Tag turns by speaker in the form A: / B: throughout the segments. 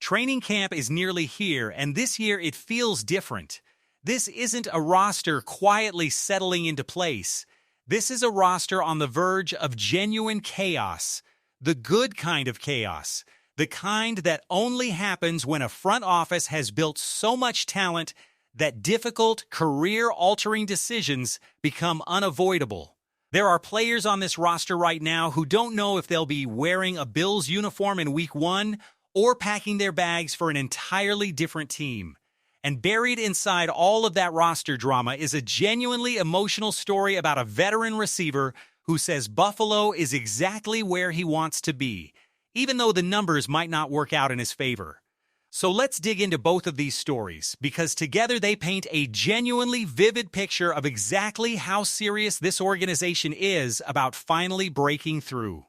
A: Training camp is nearly here, and this year it feels different. This isn't a roster quietly settling into place. This is a roster on the verge of genuine chaos. The good kind of chaos. The kind that only happens when a front office has built so much talent that difficult, career-altering decisions become unavoidable. There are players on this roster right now who don't know if they'll be wearing a Bills uniform in Week 1 or packing their bags for an entirely different team. And buried inside all of that roster drama is a genuinely emotional story about a veteran receiver who says Buffalo is exactly where he wants to be, even though the numbers might not work out in his favor. So let's dig into both of these stories, because together they paint a genuinely vivid picture of exactly how serious this organization is about finally breaking through.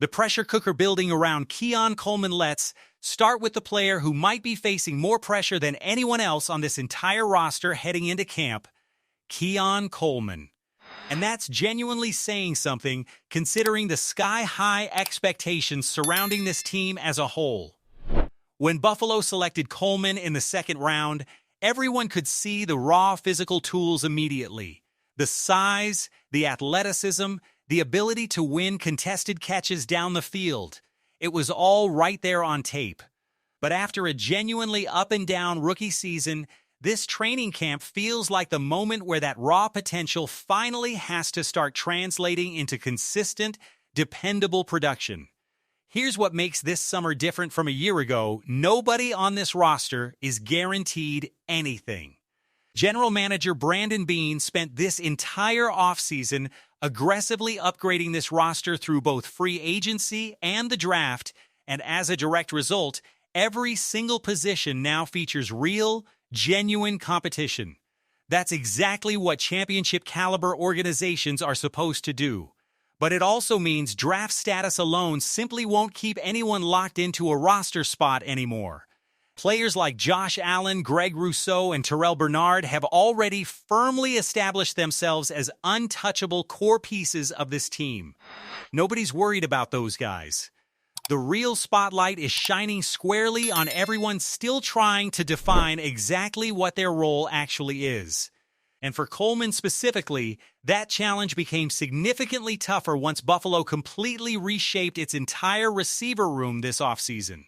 A: The pressure cooker building around Keon Coleman. Let's start with the player who might be facing more pressure than anyone else on this entire roster heading into camp, Keon Coleman. And that's genuinely saying something, considering the sky-high expectations surrounding this team as a whole. When Buffalo selected Coleman in the second round, everyone could see the raw physical tools immediately. The size, the athleticism, the ability to win contested catches down the field. It was all right there on tape. But after a genuinely up-and-down rookie season, this training camp feels like the moment where that raw potential finally has to start translating into consistent, dependable production. Here's what makes this summer different from a year ago. Nobody on this roster is guaranteed anything. General Manager Brandon Beane spent this entire offseason aggressively upgrading this roster through both free agency and the draft, and as a direct result, every single position now features real, genuine competition. That's exactly what championship-caliber organizations are supposed to do. But it also means draft status alone simply won't keep anyone locked into a roster spot anymore. Players like Josh Allen, Greg Rousseau, and Terrell Bernard have already firmly established themselves as untouchable core pieces of this team. Nobody's worried about those guys. The real spotlight is shining squarely on everyone still trying to define exactly what their role actually is. And for Coleman specifically, that challenge became significantly tougher once Buffalo completely reshaped its entire receiver room this offseason.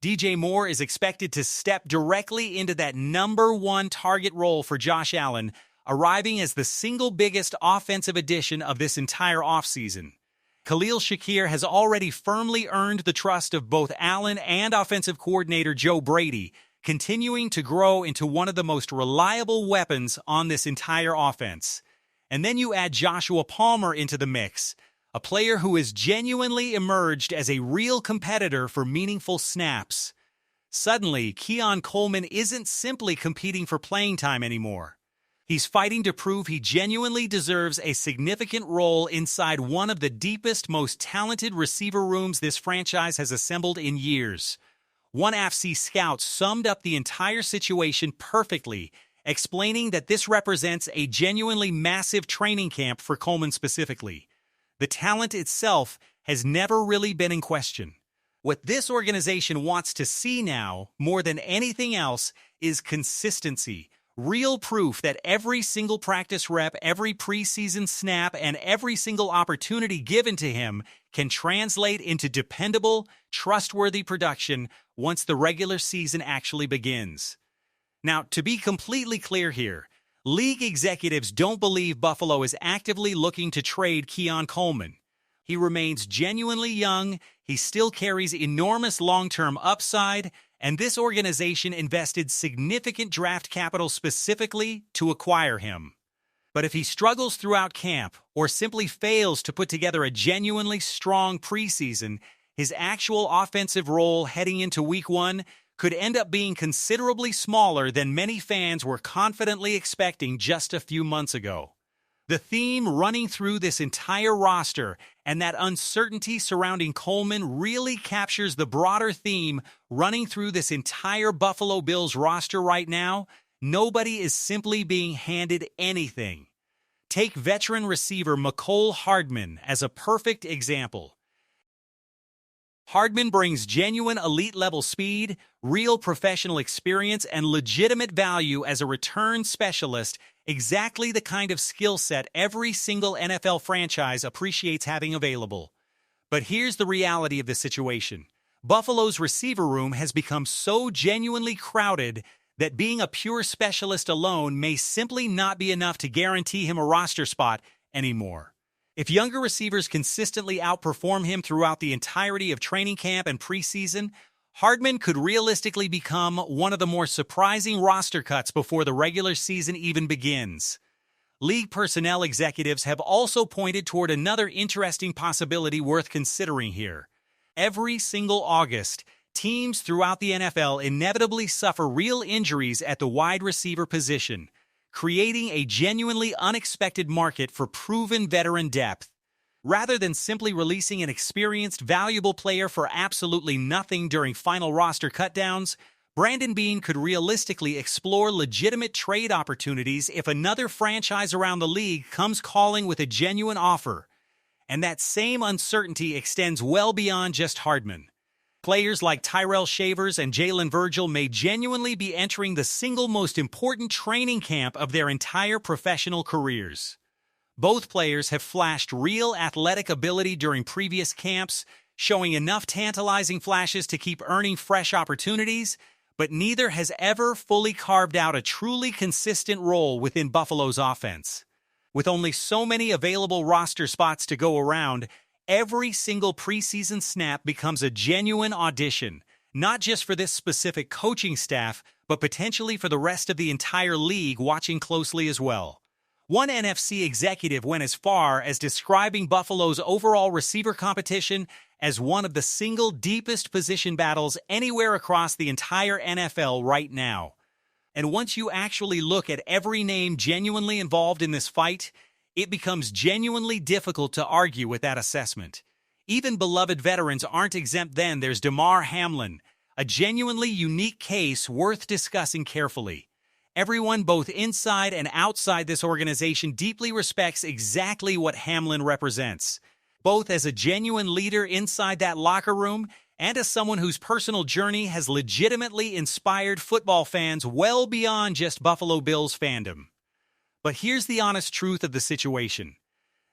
A: DJ Moore is expected to step directly into that number one target role for Josh Allen, arriving as the single biggest offensive addition of this entire offseason. Khalil Shakir has already firmly earned the trust of both Allen and offensive coordinator Joe Brady, continuing to grow into one of the most reliable weapons on this entire offense. And then you add Joshua Palmer into the mix, a player who has genuinely emerged as a real competitor for meaningful snaps. Suddenly, Keon Coleman isn't simply competing for playing time anymore. He's fighting to prove he genuinely deserves a significant role inside one of the deepest, most talented receiver rooms this franchise has assembled in years. One AFC scout summed up the entire situation perfectly, explaining that this represents a genuinely massive training camp for Coleman specifically. The talent itself has never really been in question. What this organization wants to see now, more than anything else, is consistency. Real proof that every single practice rep, every preseason snap, and every single opportunity given to him can translate into dependable, trustworthy production once the regular season actually begins. Now, to be completely clear here, league executives don't believe Buffalo is actively looking to trade Keon Coleman. He remains genuinely young, he still carries enormous long-term upside, and this organization invested significant draft capital specifically to acquire him. But if he struggles throughout camp or simply fails to put together a genuinely strong preseason, his actual offensive role heading into Week 1 could end up being considerably smaller than many fans were confidently expecting just a few months ago. The theme running through this entire roster and that uncertainty surrounding Coleman really captures the broader theme running through this entire Buffalo Bills roster right now. Nobody is simply being handed anything. Take veteran receiver Mecole Hardman as a perfect example. Hardman brings genuine elite-level speed, real professional experience, and legitimate value as a return specialist, exactly the kind of skill set every single NFL franchise appreciates having available. But here's the reality of the situation. Buffalo's receiver room has become so genuinely crowded that being a pure specialist alone may simply not be enough to guarantee him a roster spot anymore. If younger receivers consistently outperform him throughout the entirety of training camp and preseason, Hardman could realistically become one of the more surprising roster cuts before the regular season even begins. League personnel executives have also pointed toward another interesting possibility worth considering here. Every single August, teams throughout the NFL inevitably suffer real injuries at the wide receiver position, creating a genuinely unexpected market for proven veteran depth. Rather than simply releasing an experienced, valuable player for absolutely nothing during final roster cutdowns, Brandon Beane could realistically explore legitimate trade opportunities if another franchise around the league comes calling with a genuine offer. And that same uncertainty extends well beyond just Hardman. Players like Tyrell Shavers and Jalen Virgil may genuinely be entering the single most important training camp of their entire professional careers. Both players have flashed real athletic ability during previous camps, showing enough tantalizing flashes to keep earning fresh opportunities, but neither has ever fully carved out a truly consistent role within Buffalo's offense. With only so many available roster spots to go around, every single preseason snap becomes a genuine audition, not just for this specific coaching staff, but potentially for the rest of the entire league watching closely as well. One NFC executive went as far as describing Buffalo's overall receiver competition as one of the single deepest position battles anywhere across the entire NFL right now. And once you actually look at every name genuinely involved in this fight, it becomes genuinely difficult to argue with that assessment. Even beloved veterans aren't exempt then. There's Demar Hamlin, a genuinely unique case worth discussing carefully. Everyone both inside and outside this organization deeply respects exactly what Hamlin represents, both as a genuine leader inside that locker room and as someone whose personal journey has legitimately inspired football fans well beyond just Buffalo Bills fandom. But here's the honest truth of the situation.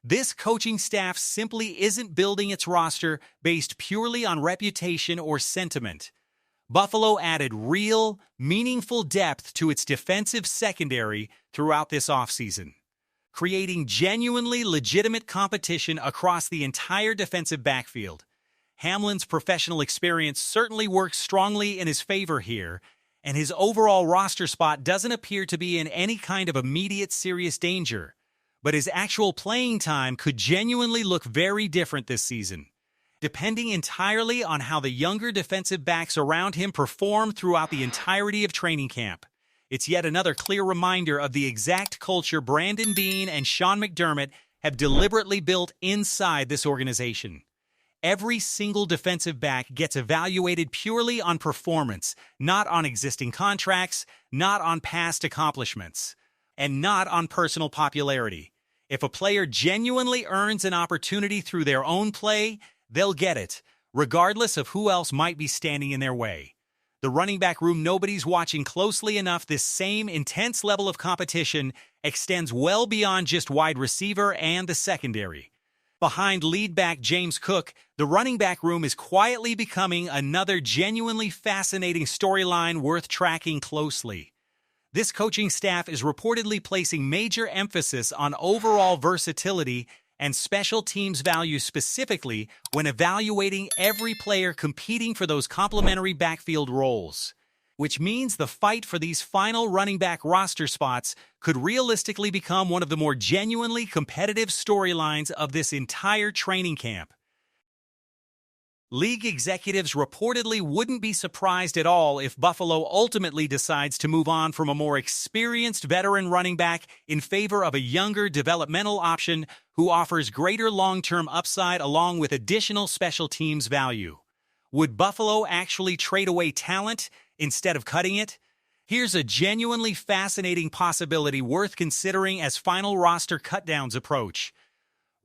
A: This coaching staff simply isn't building its roster based purely on reputation or sentiment. Buffalo added real, meaningful depth to its defensive secondary throughout this offseason, creating genuinely legitimate competition across the entire defensive backfield. Hamlin's professional experience certainly works strongly in his favor here, and his overall roster spot doesn't appear to be in any kind of immediate serious danger. But his actual playing time could genuinely look very different this season, depending entirely on how the younger defensive backs around him perform throughout the entirety of training camp. It's yet another clear reminder of the exact culture Brandon Beane and Sean McDermott have deliberately built inside this organization. Every single defensive back gets evaluated purely on performance, not on existing contracts, not on past accomplishments, and not on personal popularity. If a player genuinely earns an opportunity through their own play, they'll get it, regardless of who else might be standing in their way. The running back room nobody's watching closely enough. This same intense level of competition extends well beyond just wide receiver and the secondary. Behind lead back James Cook, the running back room is quietly becoming another genuinely fascinating storyline worth tracking closely. This coaching staff is reportedly placing major emphasis on overall versatility and special teams value specifically when evaluating every player competing for those complementary backfield roles, which means the fight for these final running back roster spots could realistically become one of the more genuinely competitive storylines of this entire training camp. League executives reportedly wouldn't be surprised at all if Buffalo ultimately decides to move on from a more experienced veteran running back in favor of a younger developmental option who offers greater long-term upside along with additional special teams value. Would Buffalo actually trade away talent instead of cutting it? Here's a genuinely fascinating possibility worth considering as final roster cutdowns approach.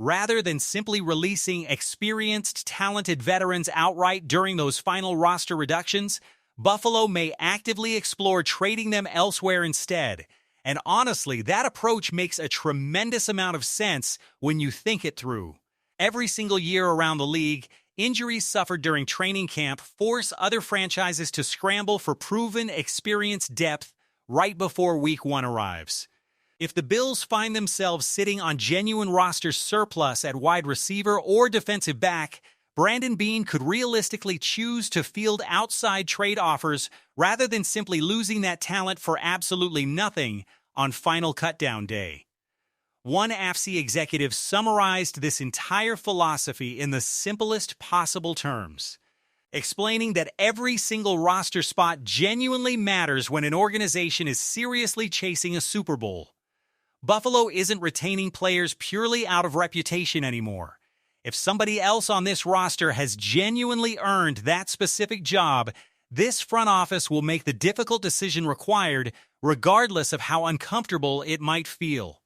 A: Rather than simply releasing experienced, talented veterans outright during those final roster reductions, Buffalo may actively explore trading them elsewhere instead. And honestly, that approach makes a tremendous amount of sense when you think it through. Every single year around the league, injuries suffered during training camp force other franchises to scramble for proven, experienced depth right before Week 1 arrives. If the Bills find themselves sitting on genuine roster surplus at wide receiver or defensive back, Brandon Beane could realistically choose to field outside trade offers rather than simply losing that talent for absolutely nothing on final cutdown day. One AFC executive summarized this entire philosophy in the simplest possible terms, explaining that every single roster spot genuinely matters when an organization is seriously chasing a Super Bowl. Buffalo isn't retaining players purely out of reputation anymore. If somebody else on this roster has genuinely earned that specific job, this front office will make the difficult decision required, regardless of how uncomfortable it might feel.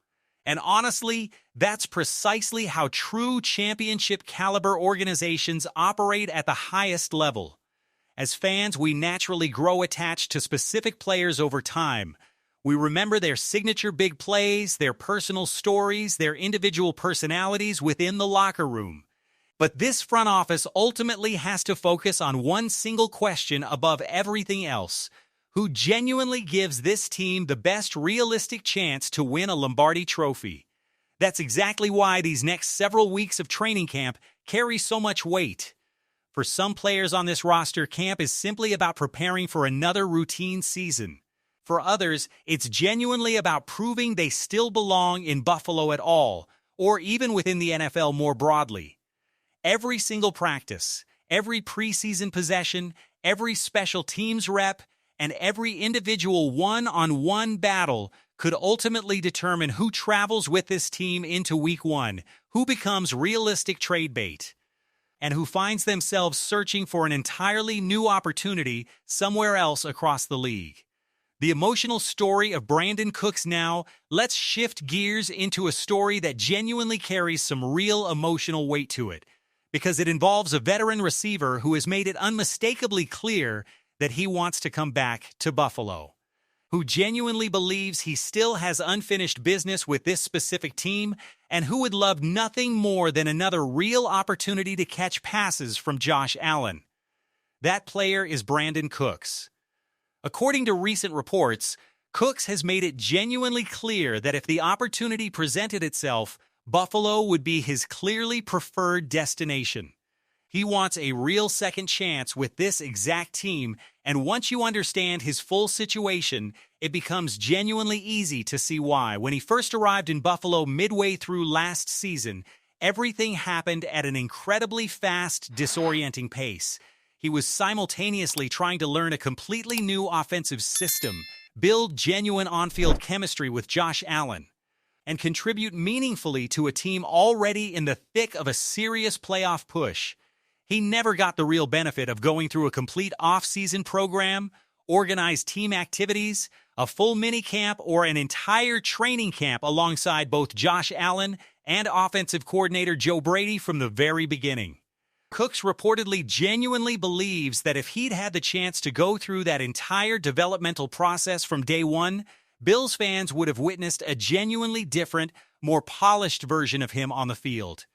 A: And honestly, that's precisely how true championship-caliber organizations operate at the highest level. As fans, we naturally grow attached to specific players over time. We remember their signature big plays, their personal stories, their individual personalities within the locker room. But this front office ultimately has to focus on one single question above everything else: who genuinely gives this team the best realistic chance to win a Lombardi trophy? That's exactly why these next several weeks of training camp carry so much weight. For some players on this roster, camp is simply about preparing for another routine season. For others, it's genuinely about proving they still belong in Buffalo at all, or even within the NFL more broadly. Every single practice, every preseason possession, every special teams rep, and every individual one-on-one battle could ultimately determine who travels with this team into Week 1, who becomes realistic trade bait, and who finds themselves searching for an entirely new opportunity somewhere else across the league. The emotional story of Brandon Cooks now, let's shift gears into a story that genuinely carries some real emotional weight to it, because it involves a veteran receiver who has made it unmistakably clear that he wants to come back to Buffalo, who genuinely believes he still has unfinished business with this specific team, and who would love nothing more than another real opportunity to catch passes from Josh Allen. That player is Brandon Cooks. According to recent reports, Cooks has made it genuinely clear that if the opportunity presented itself, Buffalo would be his clearly preferred destination. He wants a real second chance with this exact team, and once you understand his full situation, it becomes genuinely easy to see why. When he first arrived in Buffalo midway through last season, everything happened at an incredibly fast, disorienting pace. He was simultaneously trying to learn a completely new offensive system, build genuine on-field chemistry with Josh Allen, and contribute meaningfully to a team already in the thick of a serious playoff push. He never got the real benefit of going through a complete off-season program, organized team activities, a full minicamp, or an entire training camp alongside both Josh Allen and offensive coordinator Joe Brady from the very beginning. Cooks reportedly genuinely believes that if he'd had the chance to go through that entire developmental process from day one, Bills fans would have witnessed a genuinely different, more polished version of him on the field.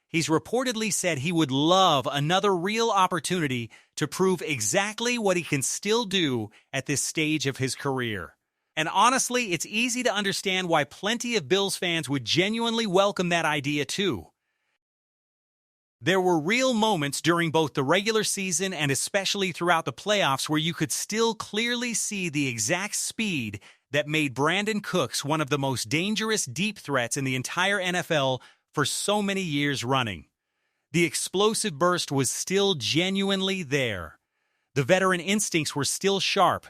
A: He's reportedly said he would love another real opportunity to prove exactly what he can still do at this stage of his career. And honestly, it's easy to understand why plenty of Bills fans would genuinely welcome that idea too. There were real moments during both the regular season and especially throughout the playoffs where you could still clearly see the exact speed that made Brandon Cooks one of the most dangerous deep threats in the entire NFL for so many years running. The explosive burst was still genuinely there. The veteran instincts were still sharp.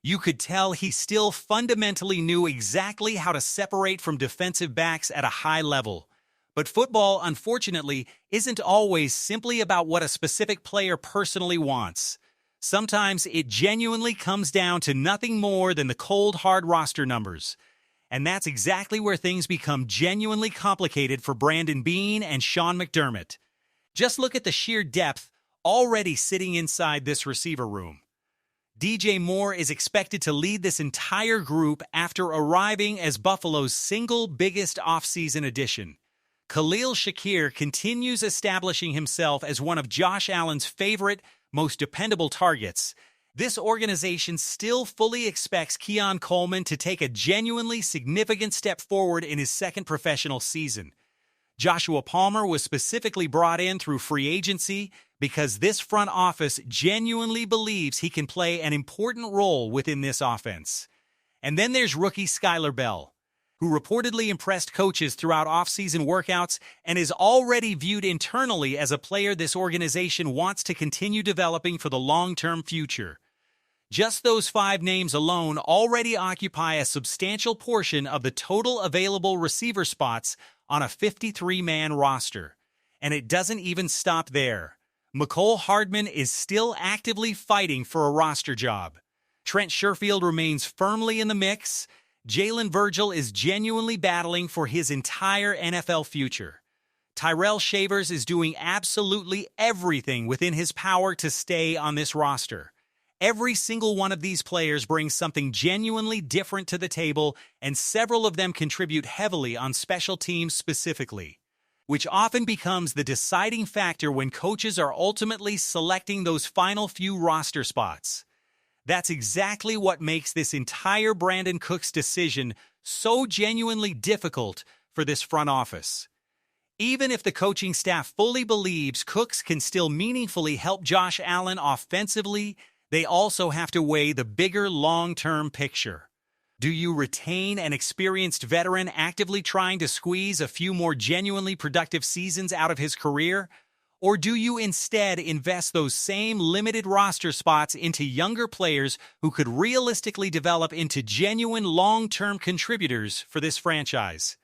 A: You could tell he still fundamentally knew exactly how to separate from defensive backs at a high level. But football, unfortunately, isn't always simply about what a specific player personally wants. Sometimes it genuinely comes down to nothing more than the cold, hard roster numbers. And that's exactly where things become genuinely complicated for Brandon Beane and Sean McDermott. Just look at the sheer depth already sitting inside this receiver room. DJ Moore is expected to lead this entire group after arriving as Buffalo's single biggest offseason addition. Khalil Shakir continues establishing himself as one of Josh Allen's favorite, most dependable targets. This organization still fully expects Keon Coleman to take a genuinely significant step forward in his second professional season. Joshua Palmer was specifically brought in through free agency because this front office genuinely believes he can play an important role within this offense. And then there's rookie Skylar Bell, who reportedly impressed coaches throughout offseason workouts and is already viewed internally as a player this organization wants to continue developing for the long-term future. Just those 5 names alone already occupy a substantial portion of the total available receiver spots on a 53-man roster. And it doesn't even stop there. Mecole Hardman is still actively fighting for a roster job. Trent Sherfield remains firmly in the mix. Jalen Virgil is genuinely battling for his entire NFL future. Tyrell Shavers is doing absolutely everything within his power to stay on this roster. Every single one of these players brings something genuinely different to the table, and several of them contribute heavily on special teams specifically, which often becomes the deciding factor when coaches are ultimately selecting those final few roster spots. That's exactly what makes this entire Brandon Cooks decision so genuinely difficult for this front office. Even if the coaching staff fully believes Cooks can still meaningfully help Josh Allen offensively, they also have to weigh the bigger long-term picture. Do you retain an experienced veteran actively trying to squeeze a few more genuinely productive seasons out of his career? Or do you instead invest those same limited roster spots into younger players who could realistically develop into genuine long-term contributors for this franchise?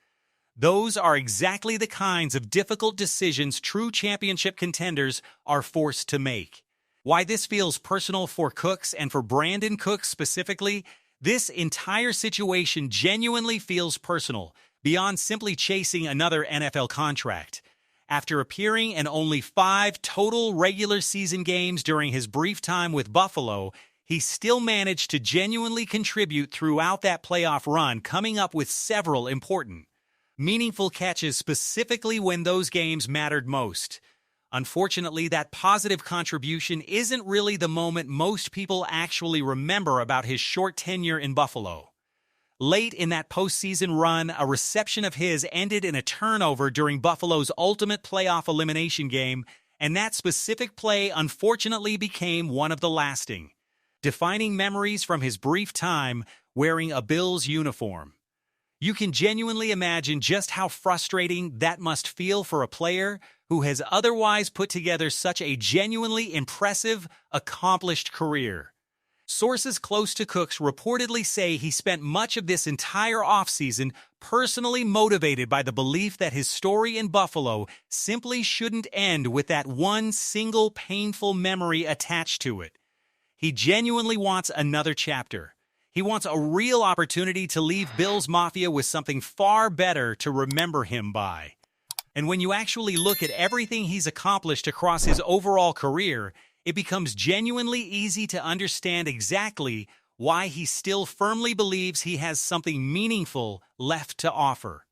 A: Those are exactly the kinds of difficult decisions true championship contenders are forced to make. Why this feels personal for Cooks and for Brandon Cooks specifically, this entire situation genuinely feels personal, beyond simply chasing another NFL contract. After appearing in only 5 total regular season games during his brief time with Buffalo, he still managed to genuinely contribute throughout that playoff run, coming up with several important, meaningful catches specifically when those games mattered most. Unfortunately, that positive contribution isn't really the moment most people actually remember about his short tenure in Buffalo. Late in that postseason run, a reception of his ended in a turnover during Buffalo's ultimate playoff elimination game, and that specific play unfortunately became one of the lasting, defining memories from his brief time wearing a Bills uniform. You can genuinely imagine just how frustrating that must feel for a player who has otherwise put together such a genuinely impressive, accomplished career. Sources close to Cooks reportedly say he spent much of this entire offseason personally motivated by the belief that his story in Buffalo simply shouldn't end with that one single painful memory attached to it. He genuinely wants another chapter. He wants a real opportunity to leave Bills Mafia with something far better to remember him by. And when you actually look at everything he's accomplished across his overall career, it becomes genuinely easy to understand exactly why he still firmly believes he has something meaningful left to offer.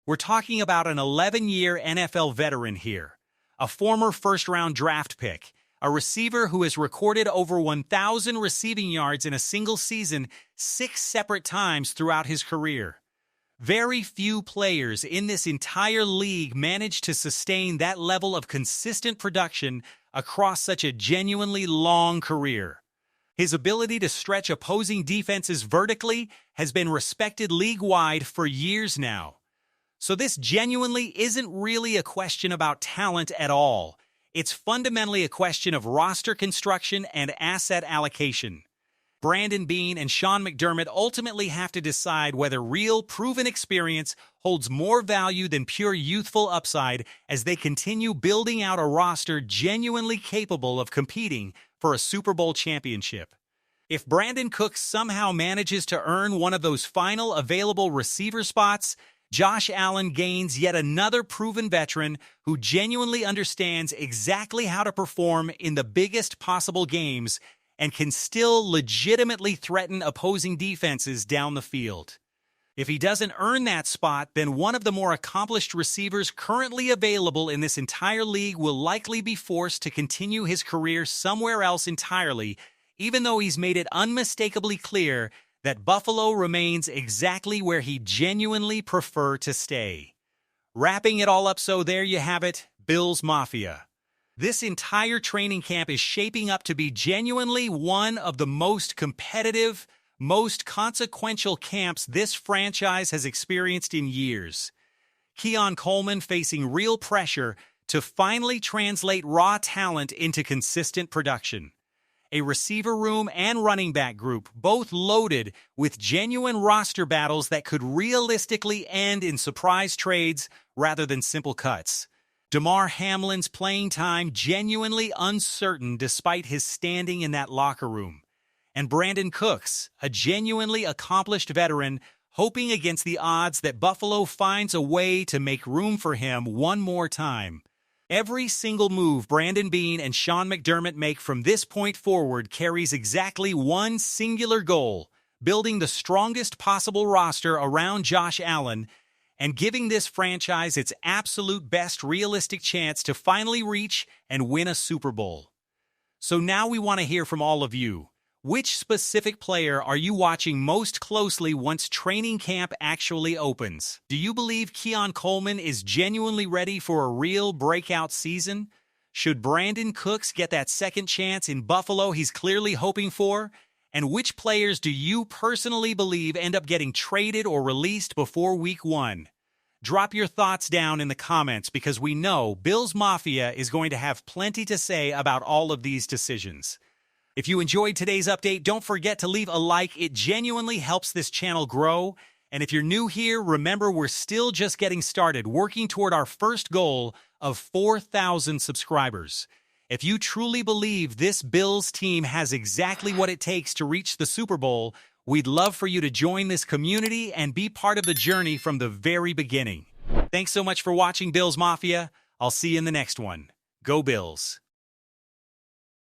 A: We're talking about an 11-year NFL veteran here, a former first-round draft pick, a receiver who has recorded over 1,000 receiving yards in a single season 6 separate times throughout his career. Very few players in this entire league manage to sustain that level of consistent production across such a genuinely long career. His ability to stretch opposing defenses vertically has been respected league-wide for years now. So this genuinely isn't really a question about talent at all. It's fundamentally a question of roster construction and asset allocation. Brandon Beane and Sean McDermott ultimately have to decide whether real, proven experience holds more value than pure youthful upside as they continue building out a roster genuinely capable of competing for a Super Bowl championship. If Brandon Cooks somehow manages to earn one of those final available receiver spots, Josh Allen gains yet another proven veteran who genuinely understands exactly how to perform in the biggest possible games and can still legitimately threaten opposing defenses down the field. If he doesn't earn that spot, then one of the more accomplished receivers currently available in this entire league will likely be forced to continue his career somewhere else entirely, even though he's made it unmistakably clear that Buffalo remains exactly where he genuinely prefer to stay. Wrapping it all up, so there you have it, Bills Mafia. This entire training camp is shaping up to be genuinely one of the most competitive, most consequential camps this franchise has experienced in years. Keon Coleman facing real pressure to finally translate raw talent into consistent production. A receiver room and running back group both loaded with genuine roster battles that could realistically end in surprise trades rather than simple cuts. Demar Hamlin's playing time genuinely uncertain despite his standing in that locker room. And Brandon Cooks, a genuinely accomplished veteran, hoping against the odds that Buffalo finds a way to make room for him one more time. Every single move Brandon Beane and Sean McDermott make from this point forward carries exactly one singular goal: building the strongest possible roster around Josh Allen and giving this franchise its absolute best realistic chance to finally reach and win a Super Bowl. So now we want to hear from all of you. Which specific player are you watching most closely once training camp actually opens? Do you believe Keon Coleman is genuinely ready for a real breakout season? Should Brandon Cooks get that second chance in Buffalo he's clearly hoping for? And which players do you personally believe end up getting traded or released before Week 1? Drop your thoughts down in the comments because we know Bills Mafia is going to have plenty to say about all of these decisions. If you enjoyed today's update, don't forget to leave a like. It genuinely helps this channel grow. And if you're new here, remember we're still just getting started, working toward our first goal of 4,000 subscribers. If you truly believe this Bills team has exactly what it takes to reach the Super Bowl, we'd love for you to join this community and be part of the journey from the very beginning. Thanks so much for watching Bills Mafia. I'll see you in the next one. Go Bills.